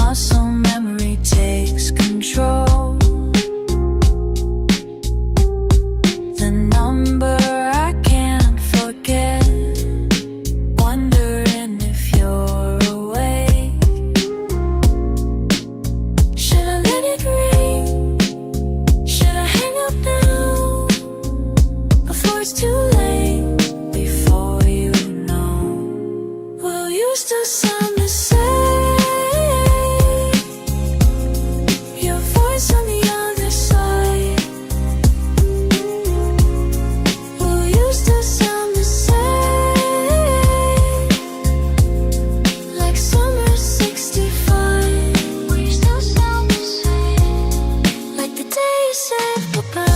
muscle memory takes control. The number I can't forget, wondering if you're awake. Should I let it ring? Should I hang up now? Before it's too late, before you know. Will you still sound the same? Your voice on the other side. Will you still sound the same? Like summer 65. Will you still sound the same? Like the day you said goodbye.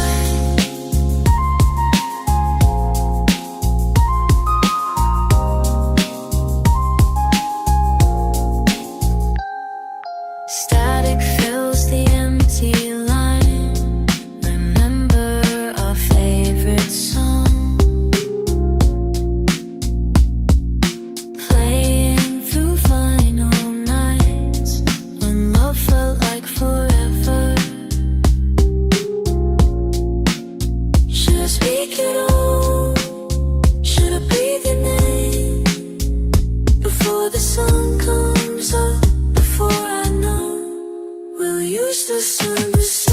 Static fills the empty line. Remember our favorite song, playing through final nights when love felt like forever. Should I speak at all? Should I breathe your name before the sun comes up? Before I know, will you still sound the same?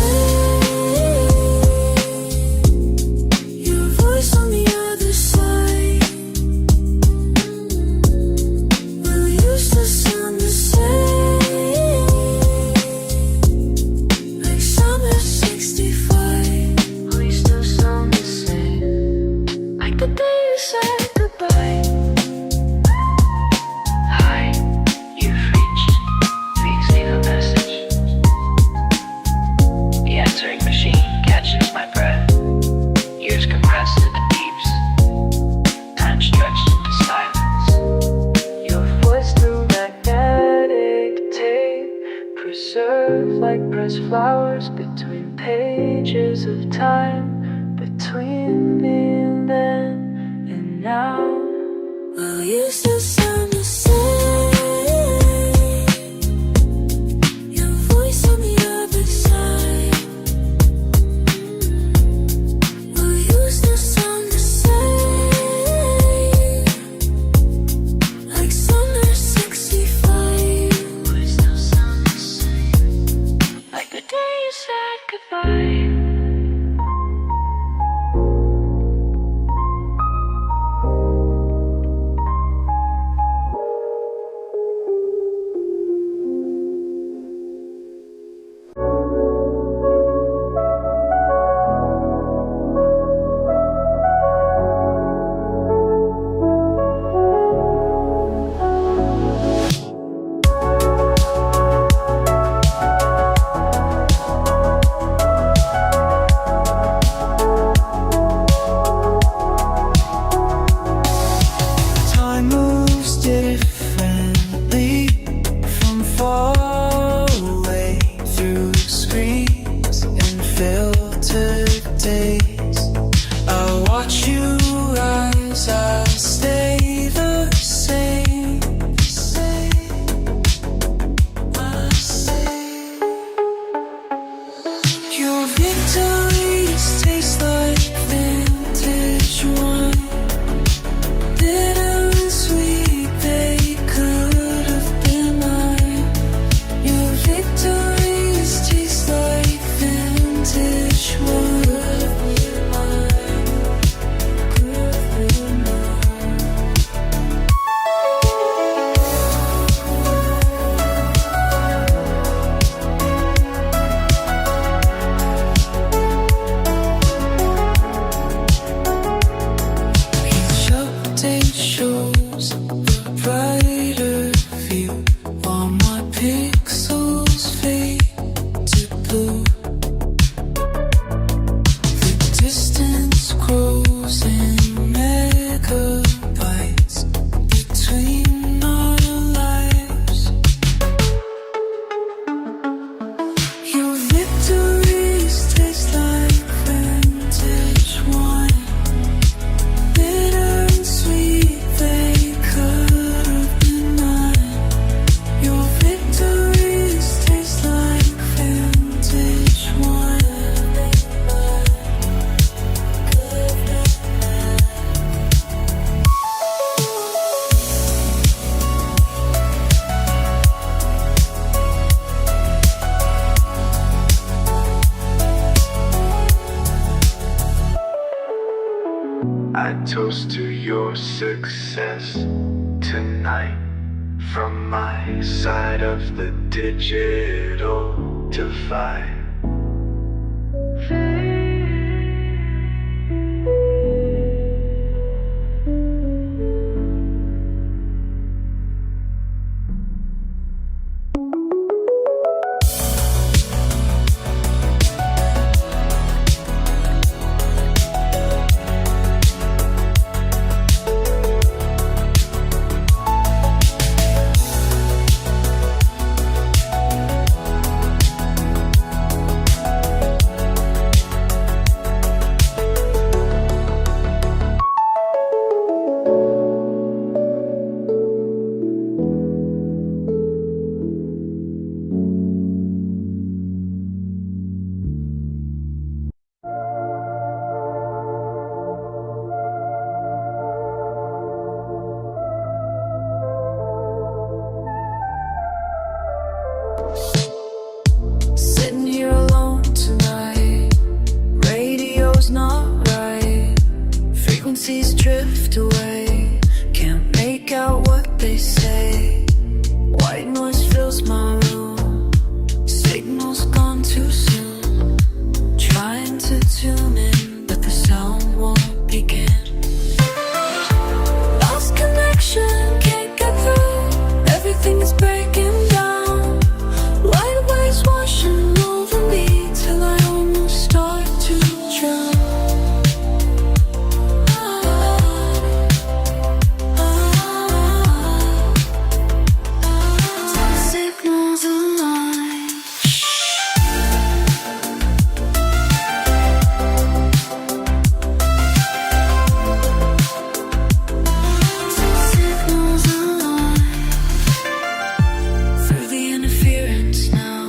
Your voice on the other side. Will you still sound the same? Like summer 65. Will you still sound the same? Like the day you said goodbye. Hi, you've reached. Please leave a message. The answering machine catches my breath. Ears compressed to the deeps. Time stretched into silence. Your voice through magnetic tape, preserved like pressed flowers between pages of time. Between me and then and now. Will you still sound the same? Your voice on the other side. Will you still sound the same? Like summer 65. Will you still sound the same? Like the day you said goodbye. toast to your success tonight. From my side of the digital divide. Sitting here alone tonight, radio's not right, frequencies drift away, can't make out what they say, white noise fills my room, signal's gone too soon, trying to tune in but the sound won't begin, lost connection, can't get through, everything is breaking down, white waves washing over me till I almost start to drown. Signals align. Signals align. Through the interference now,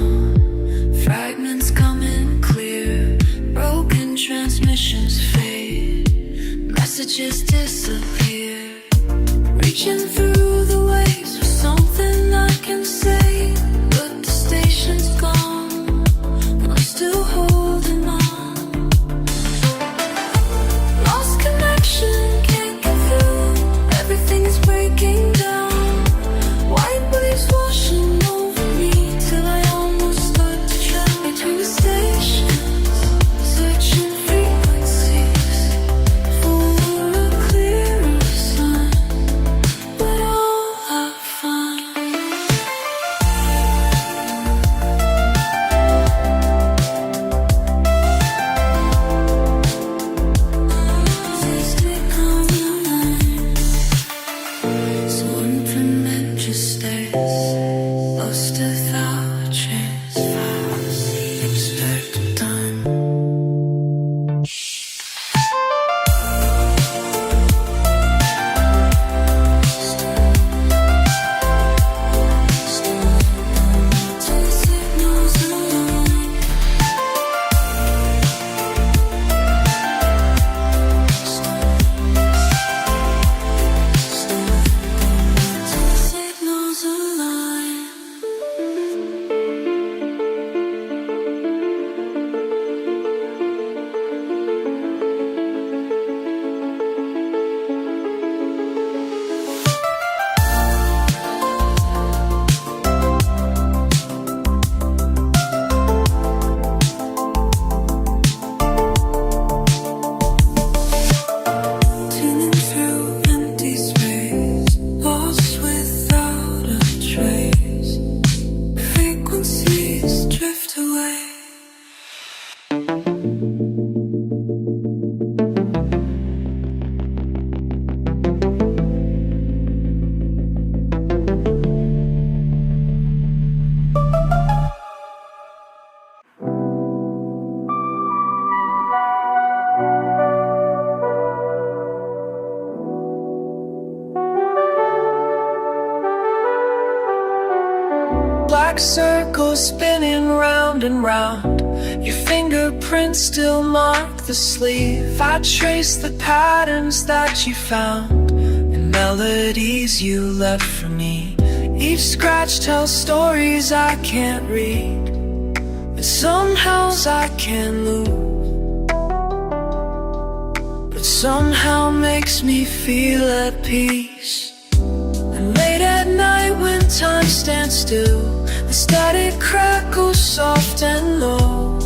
fragments coming clear, broken transmissions fade, messages disappear, reaching through the waves for something I can say, but the station's gone, but I'm still holding on, lost connection, can't get through, everything is breaking down, white waves washing over me till I almost start to drown between the stations, searching frequencies for a clearer sign, but all I find is signals align. So implement just stays, lost without trace, expect done. Signals align. Signals align. Tuning through empty space, lost without a trace, frequencies drift away. Black circles spinning round and round, your fingerprints still mark the sleeve. I trace the patterns that you found and melodies you left for me. Each scratch tells stories I can't read, but somehow I can lose. But but somehow makes me feel at peace. And late at night when time stands still, the static crackles soft and low.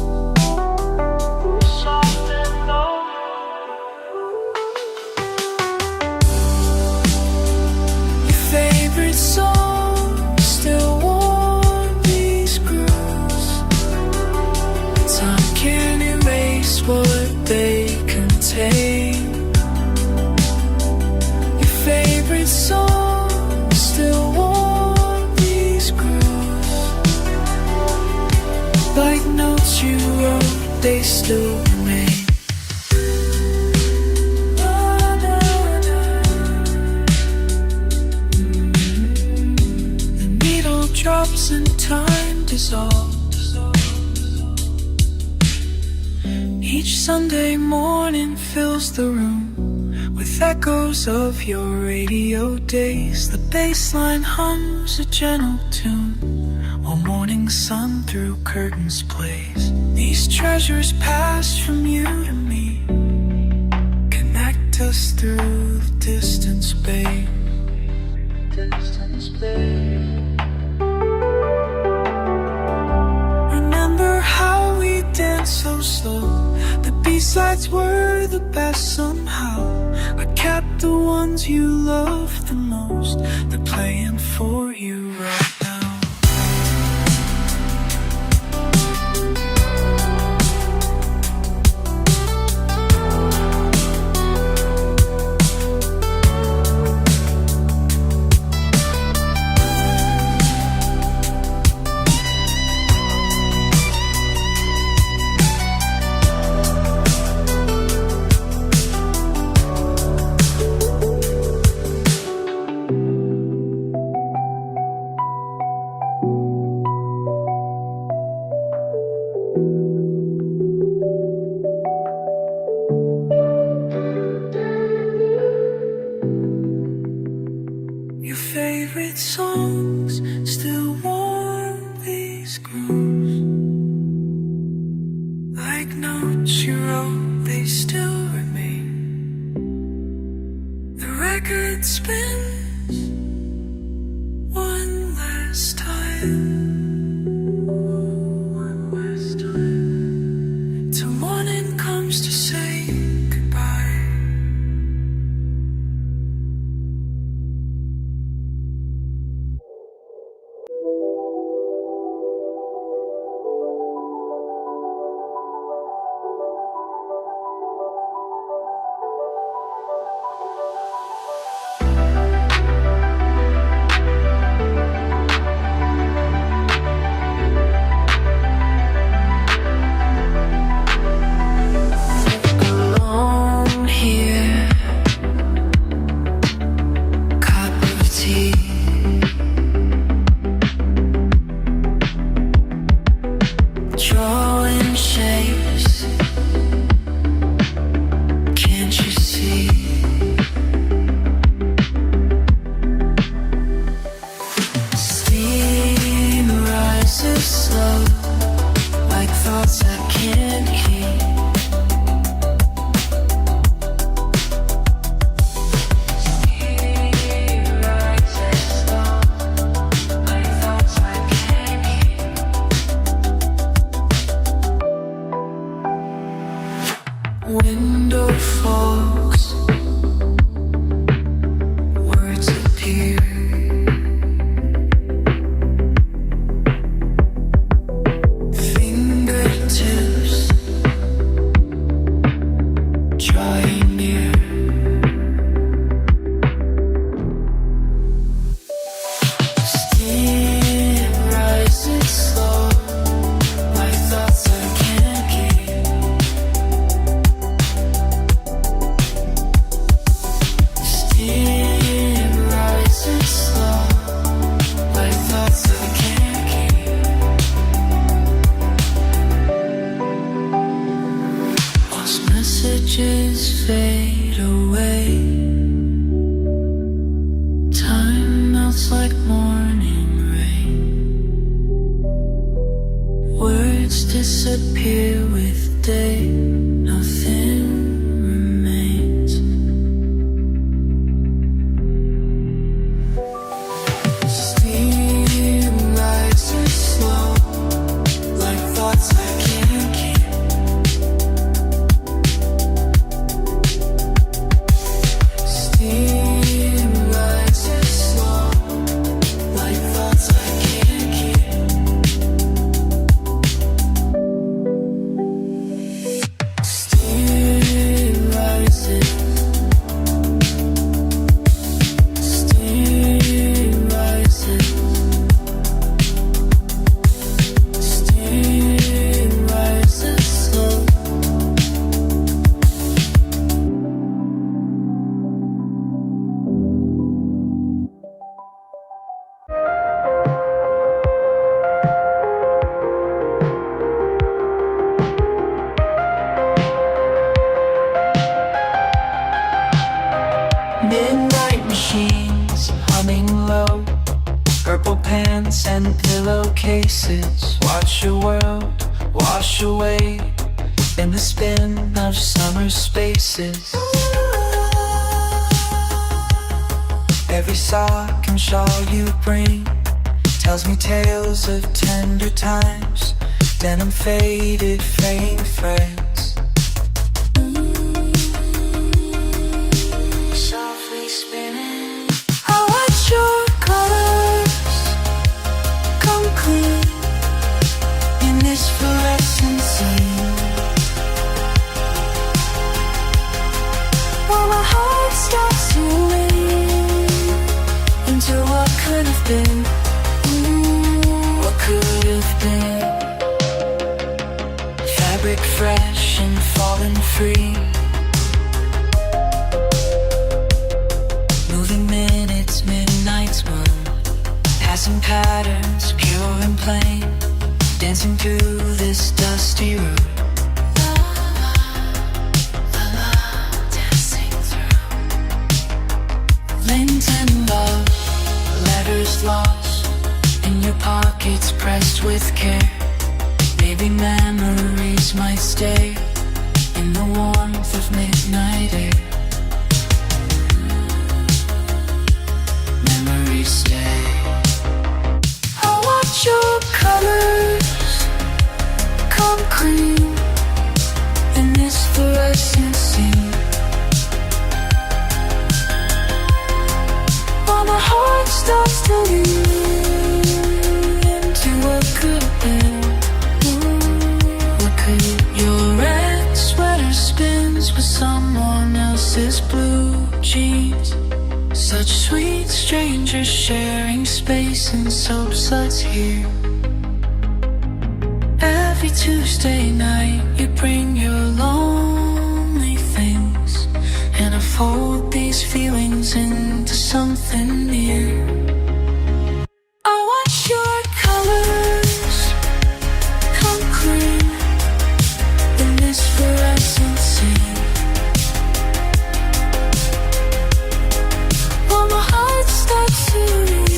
Your favorite song still warm these grooves. Time can't erase what they contain. Your favorite song still warm these grooves. Like notes you wrote, they still remain. The needle drops and time dissolves. Each Sunday morning fills the room with echoes of your radio days. The bass line hums a gentle tune while morning sun through curtains plays. These treasures pass from you to me, connect us through the distance, babe. Distance, babe. Remember how we danced so slow? The B-sides were the best somehow. I kept the ones you loved the most. They're playing for you right now. Your favorite songs still warm these grooves. Like notes you wrote, they still remain. The record spins one last time. One last time. Till morning comes to say goodbye. Alone here, cup of tea, drawing shapes. Can't you see? Steam rises slow, like thoughts I can't keep. Window fogs, words appear. Fingertips drawing near. Steam rises slow, like thoughts I can't keep. Steam rises slow, like thoughts I can't keep. Lost messages fade away. Time melts like morning rain. Words disappear with day. Nothing remains. watch your world wash away in the spin of summer spaces. Every sock and shawl you bring tells me tales of tender times, denim faded, fraying threads. Softly spinning, I watch your colors come clean in this fluorescent scene. While my heart starts to lean into what could have been. What could have been. Fabric fresh and falling free. Moving minutes, midnight's one. Passing patterns, pure and plain. Dancing through this dusty room. Dancing through. Lint and love, letters lost in your pockets, pressed with care. Maybe memories might stay in the warmth of midnight air. Memories stay. I watch your colors come clean in this fluorescent scene. While my heart starts to lean into what could have been. What could your red sweater spins with someone else's blue jeans? Such sweet strangers sharing space and soap suds here. Every Tuesday night you bring your lonely things, and I fold these feelings into something near. I watch your colors come clean in this fluorescent scene. While my heart starts to lean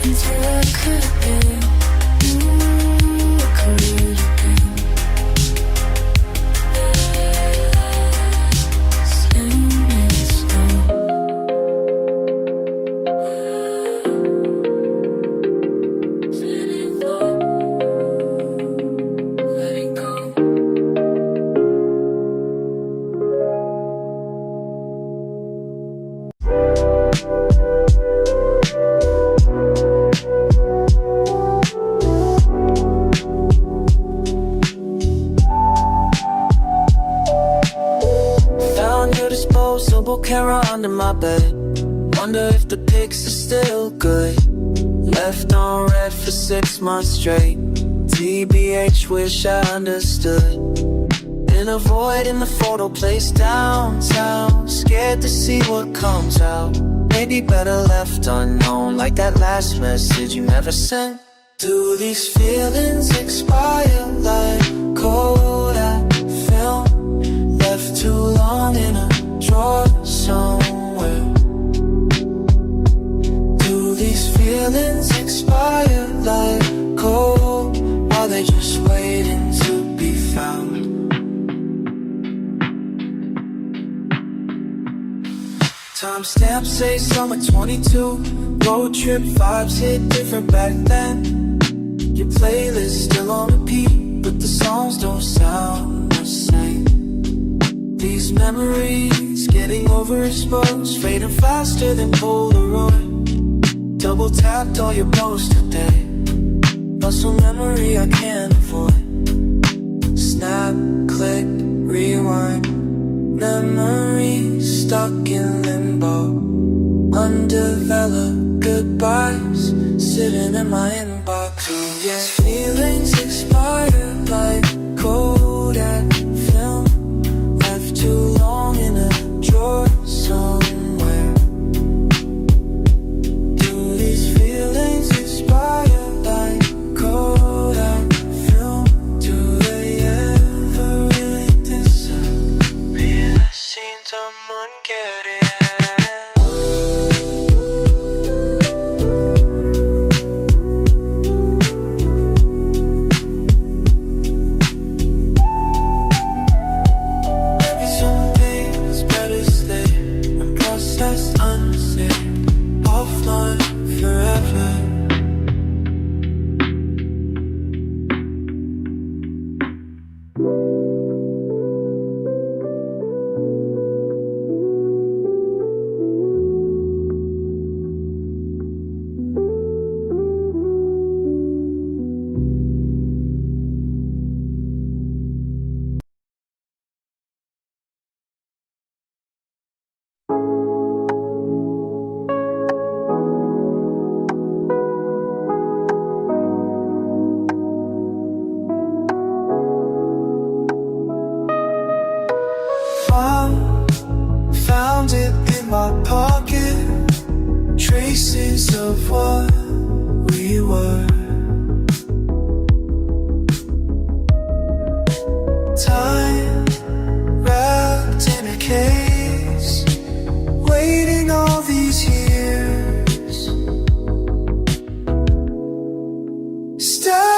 into what could have been. What could have been. Letting go. Found your disposable camera under my bed. Wonder if the pics are still good. Left on red for 6 months straight. TBH, wish I understood. In a void in the photo place downtown. Scared to see what comes out. Maybe better left unknown, like that last message you never sent. Do these feelings expire like Kodak film? Left too long in a drawer somewhere. Do these feelings expire like cold? Are they just waiting to be found? Timestamp say summer 22. Road trip vibes hit different back then. Your playlist still on repeat, but the songs don't sound the same. These memories getting overexposed, fading faster than Polaroid. Double tapped all your posts today. Muscle memory I can't avoid. Snap, click, rewind. Memories stuck in limbo. Undeveloped goodbyes sitting in my inbox. Yeah, feelings expire like Kodak film. Left too long in a drawer somewhere. Do these feelings expire like Kodak film? Do they ever really disappear? Seen someone get it.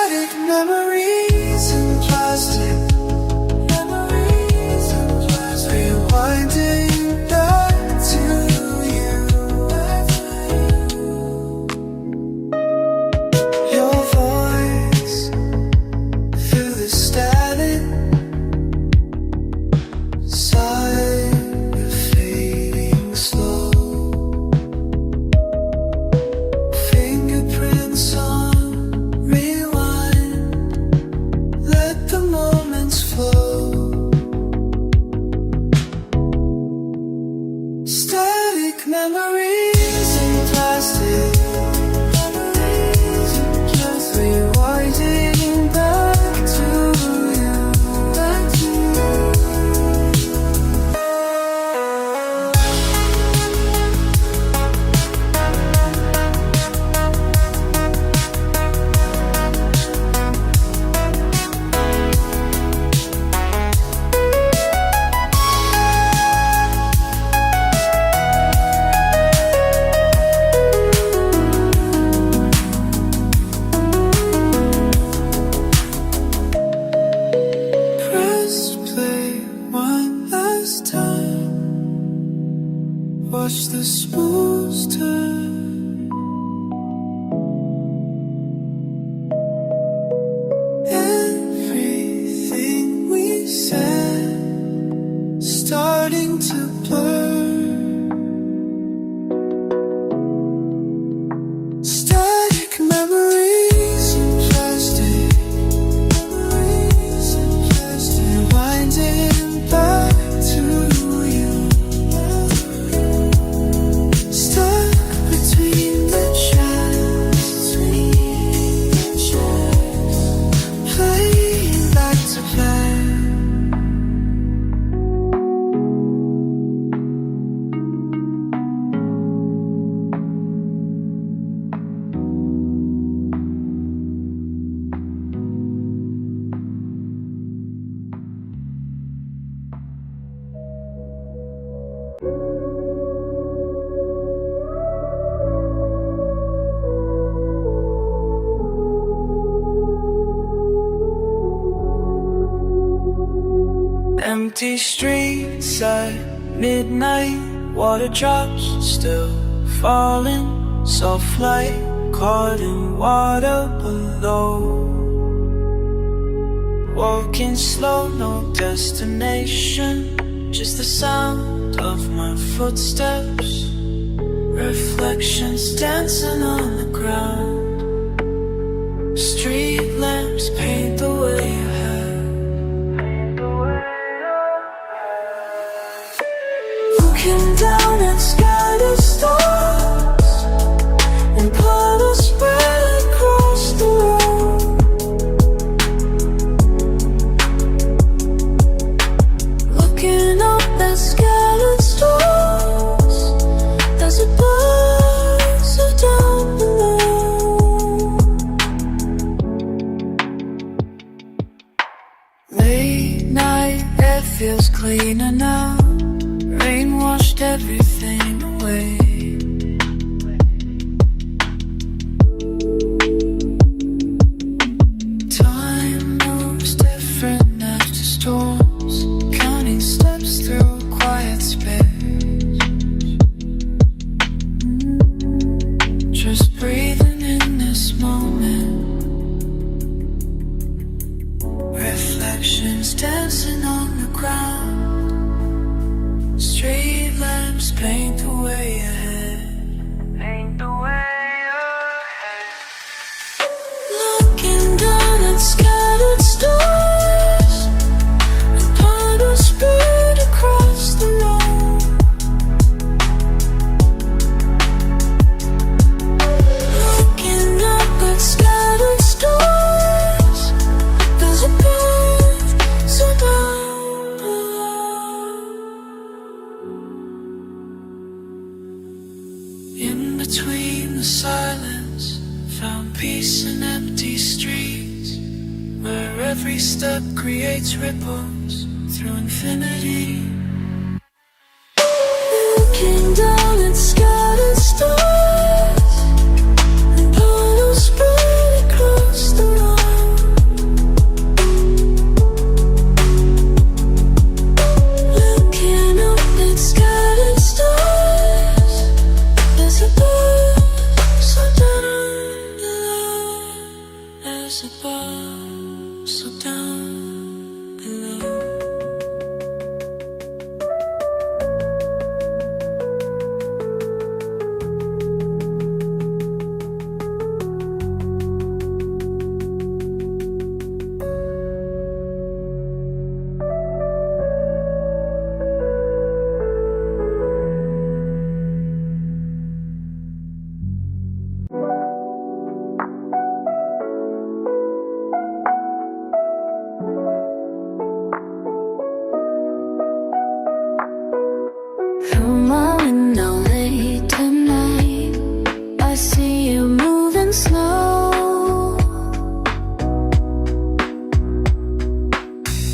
Static memories and plastic. Memories and plastic. Rewinding back to you. Your voice through the static. Sign fading slow. Fingerprints on rewind. Let the moments flow. Static memories in plastic. Memories in plastic. Rewinding back to you. Back to you. Press play one last time. Watch the spools turn. Everything we said starting to blur. Static memories in plastic. Memories in plastic. Winding back to you. Stuck between the tracks. Playing back to back. Empty streets at midnight. Water drops still falling. Soft light caught in water below. Walking slow, no destination. Just the sound of my footsteps. Reflections dancing on the ground. Street lamps paint the way ahead. Looking down at scattered stars and puddles spread across the road. Looking up at scattered stars, there's a buzz down below. Late night, it feels cleaner now. Rain washed everything away. Time moves different after storms. Counting steps through a quiet space. Just breathing in this moment. Reflections dancing on the ground. Street lamps paint the way ahead. Paint the way ahead. Looking down at scattered stars and puddles spread across the road. Looking up at scattered stars, there's a bird so down below. In between the silence, found peace in empty streets, where every step creates ripples through infinity. Looking down at scattered stars and puddles spread across the road. stars above, so down below. From my window late tonight, I see you moving slow,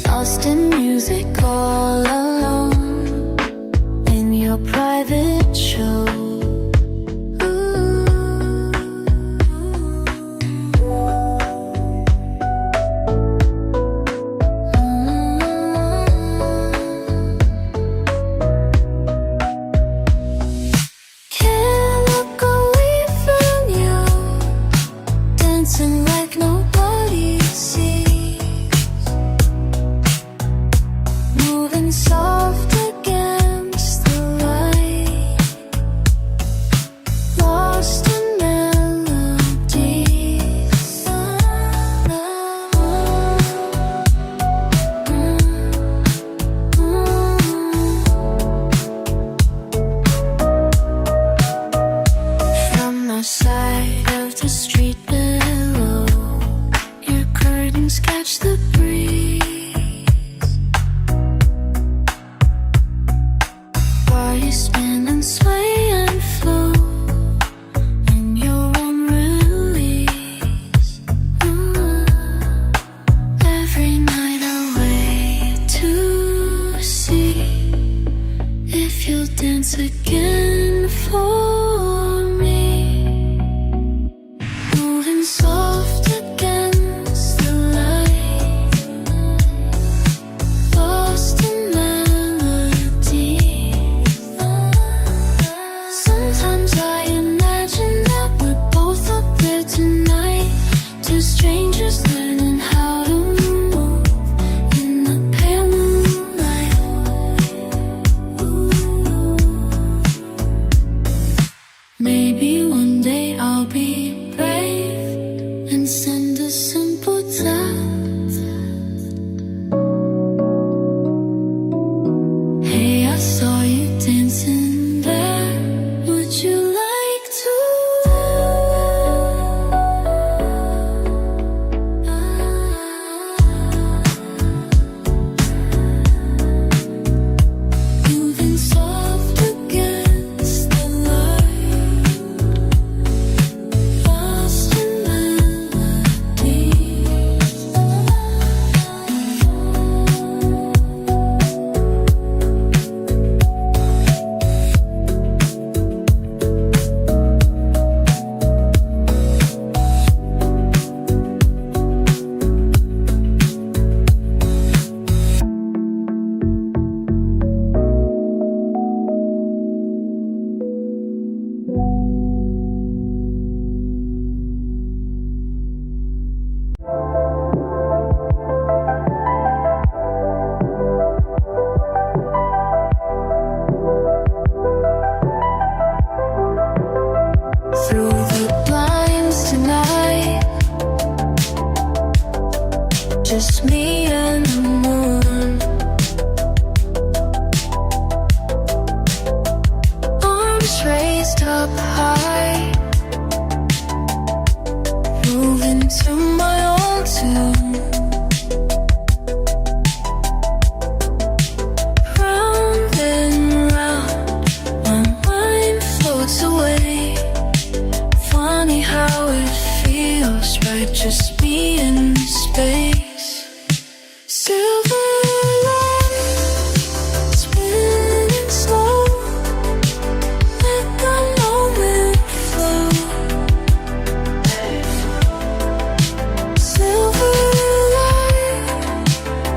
lost in music all alone in your private show. Dancing like nobody sees, moving soft against the light, lost in melodies. From the side of the street below, your curtains catch the breeze. While you spin and sway and flow in your own release. Every night I wait to see if you'll dance again for me. Moving soft against the light, lost in melody. Sometimes I imagine that we're both up there tonight, two strangers learning how to move in the pale moonlight. Maybe one day I'll be brave and send a simple text. Hey, I saw you dancing there. Would you like to? Moving soft against the light, lost in melodies. Through the blinds tonight, just me and the moon. Arms raised up high, moving to my own tune. Round and round, my mind floats away. Funny how it feels right, just me in space. Silver light, spinning slow. Let the moment flow. Silver light,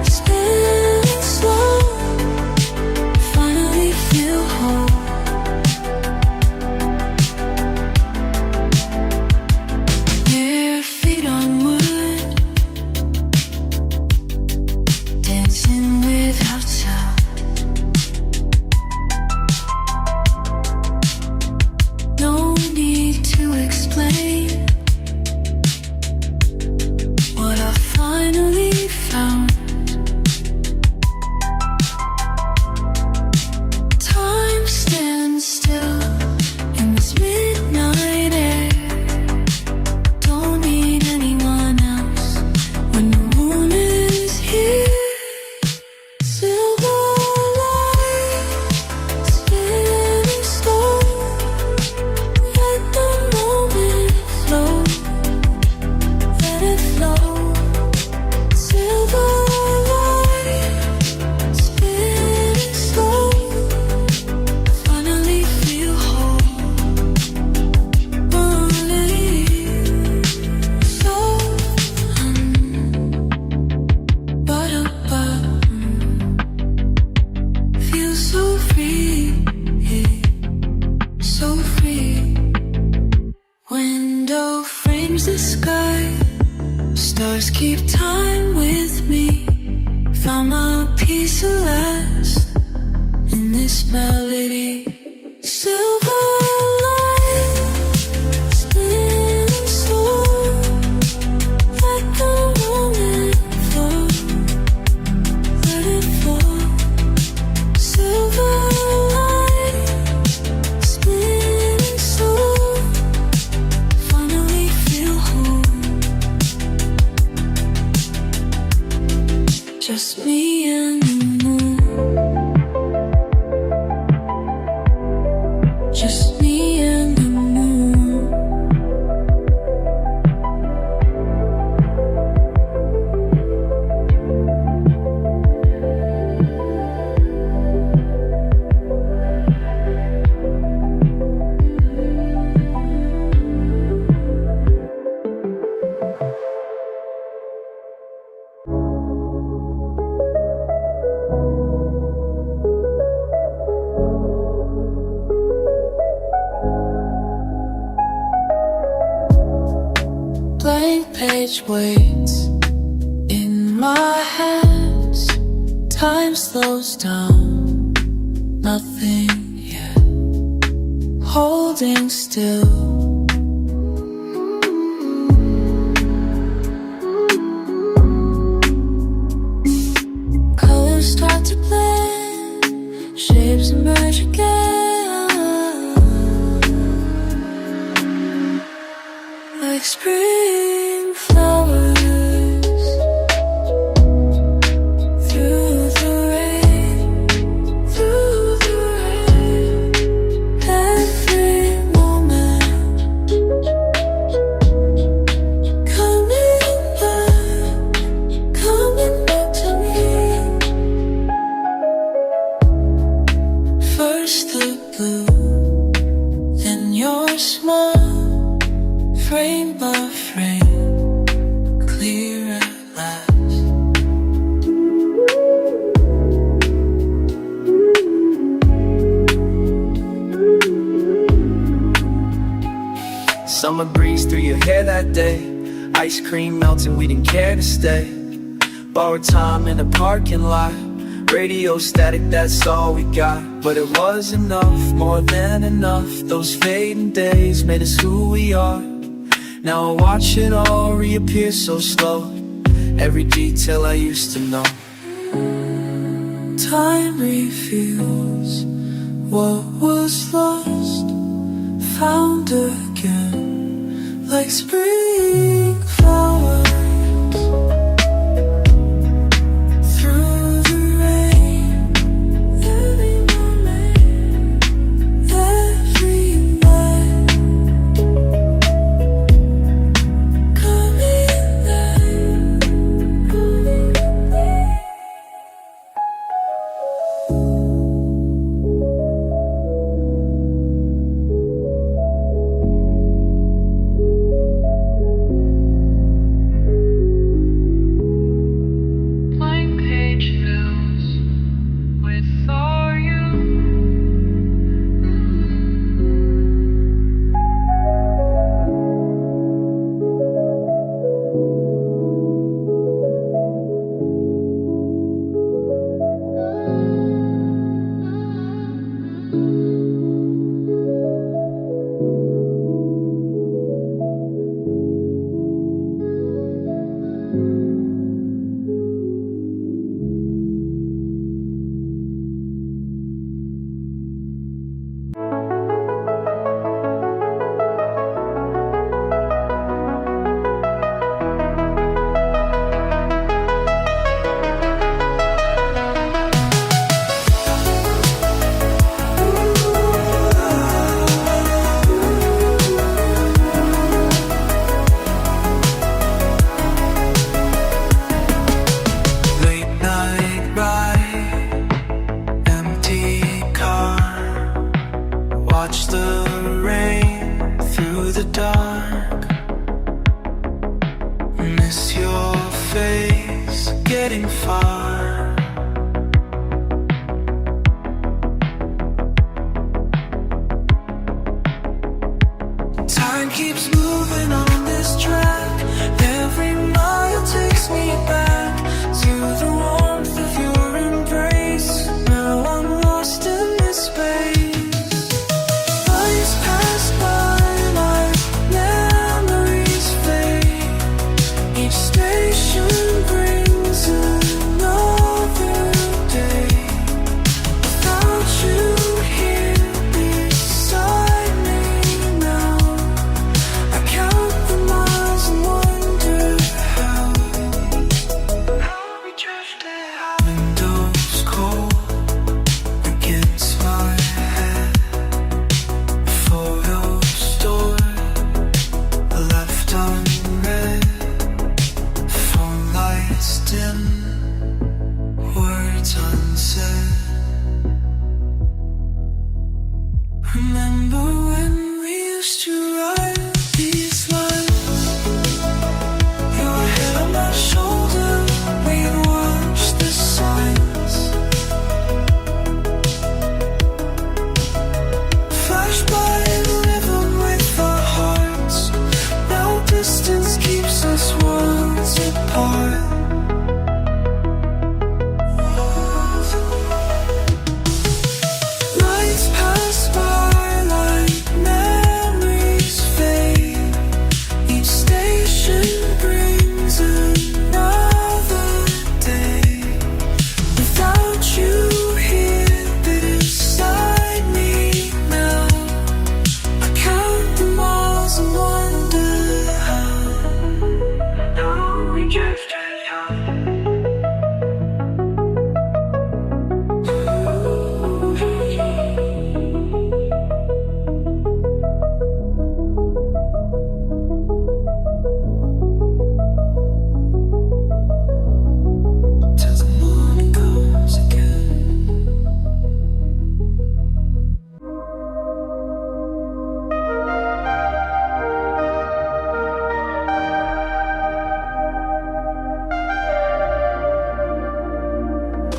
spinning slow. Finally feel whole. Bare feet on wood, Stars keep time with me. Found my peace at last in this melody. Silver light, spinning slow, like a moment flow. Let it fall. Silver light, spinning slow. Finally feel home. Just me and the moon. Just me and the moon. Blank page waits in my hands. Time slows down, nothing yet. Holding still. Colors start to blend, shapes emerge again. Like spring flowers through the rain, through the rain. Every moment coming back to me. First the blue, then your smile. Frame by frame, clear at last. Summer breeze through your hair that day. Ice cream melting, we didn't care to stay. Borrowed time in a parking lot. Radio static, that's all we got. But it was enough, more than enough. Those fading days made us who we are. Now I watch it all reappear so slow. Every detail I used to know. Time reveals what was lost, found again, like spring flowers. Through the rain, every moment, every night. Coming back, coming back. Blank page fills with all you. Late night ride, empty car. Watch the rain through the dark. Miss your face, getting far. Time keeps moving on this track. Every mile station brings another day without you here beside me now. I count the miles and wonder how we drifted out. Windows cold against my head, photos stored left unread, phone lights dim, words unsaid. Remember when we used to write these lines? Your head on my shoulder, we'd watch the signs flash by and live on with our hearts. Now distance keeps us worlds apart. Lights pass by like memories fade. Each station brings another day without you here beside me now. I count the miles and wonder how we drifted out. Till the morning comes again.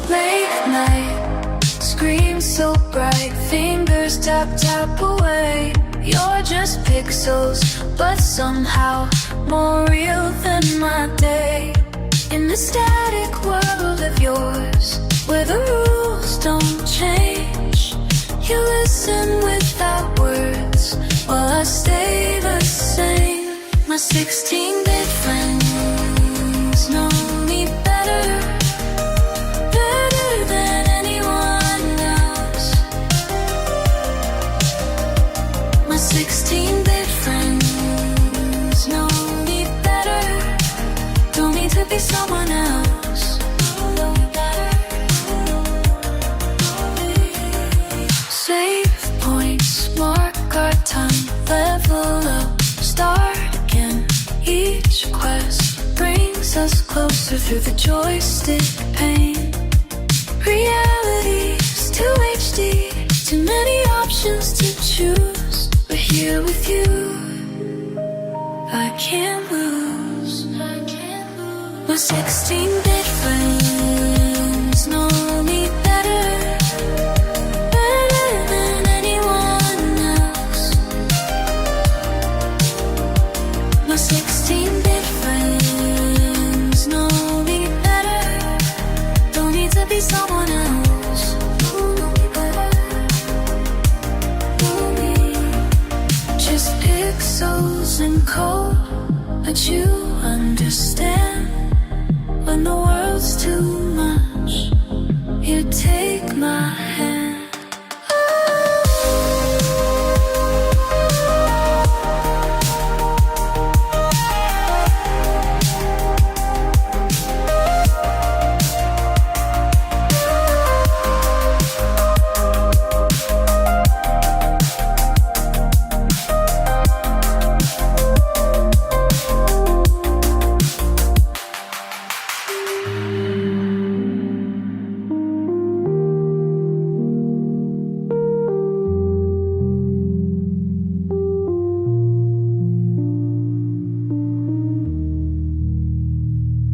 Late night, screen so bright, fingers tap tap away. You're just pixels, but somehow more real than my day. In the static world of yours, where the rules don't change, you listen without words, while I stay the same. My 16-bit friends know me better than anyone else. My 16-bit friends know me better. Don't need to be someone else. Save points, mark our time, level up, start again. Each quest brings us closer through the joystick pain. Reality's too HD, too many options to choose. But here with you, I can't lose. My 16-bit friends know me better than anyone else. My 16-bit friends know me better. Don't need to be someone else. Know me better. Know me. Just pixels and code that you understand. When the world